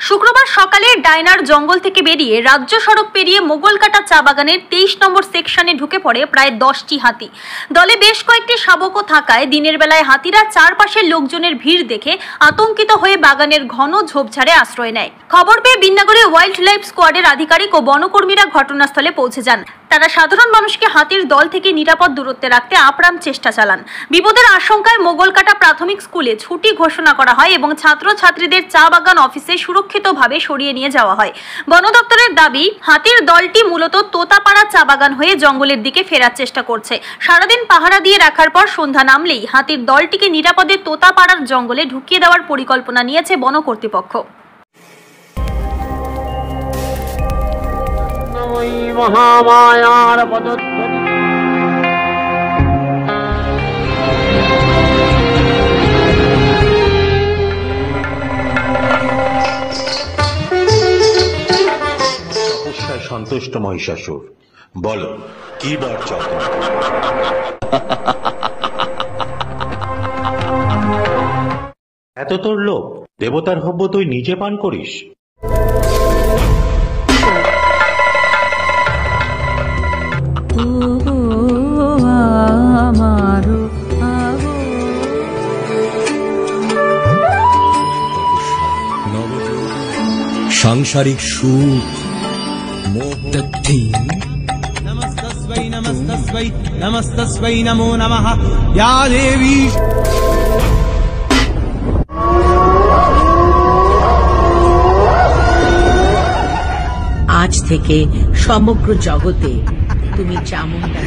শুক্রবার সকালে ডায়নার জঙ্গল থেকে বেরিয়ে রাজ্য সড়ক পেরিয়ে মোগলকাটা চা বাগানের 23 নম্বর সেকশনে ঢুকে পড়ে প্রায় 10টি হাতি। দলে বেশ কয়েকটি শাবকও থাকায় দিনের বেলায় হাতিরা চারপাশের লোকজনের ভিড় দেখে আতঙ্কিত হয়ে বাগানের ঘন ঝোপঝাড়ে আশ্রয় নেয়। খবর পেয়ে বিন্নাগরে ওয়াইল্ড লাইফ স্কোয়াডের আধিকারিক ও বনকর্মীরা ঘটনাস্থলে পৌঁছে যান। তারা সাধারণ মানুষকে হাতির দল থেকে নিরাপদ দূরত্বে রাখতে আপ্রাণ চেষ্টা চালান। বিপদের আশঙ্কায় মোগলকাটা প্রাথমিক স্কুলে ছুটি ঘোষণা করা হয় এবং ছাত্রছাত্রীদের চা বাগান অফিসে সুরক্ষিতভাবে সরিয়ে নিয়ে যাওয়া হয়। বন দপ্তরের দাবি, হাতির দলটি মূলত তোতাপাড়া চা বাগান হয়ে জঙ্গলের দিকে ফেরার চেষ্টা করছে। সারাদিন পাহারা দিয়ে রাখার পর সন্ধ্যা নামলেই হাতির দলটিকে নিরাপদে তোতাপাড়ার জঙ্গলে ঢুকিয়ে দেওয়ার পরিকল্পনা নিয়েছে বন কর্তৃপক্ষ। মহামায়ার পদধ্বনি সন্তুষ্ট মহিষাসুর, বলো কি বার চাও? এত তোর লোভ, দেবতার হব্য তুই নিজে পান করিস? সাংসারিক সুখ নমস্তস্मै নমস্তস্मै নমস্তস্मै নমো নমঃ ইয়া দেবী। আজ থেকে সমগ্র জগতে তুমি চামুণ্ডা।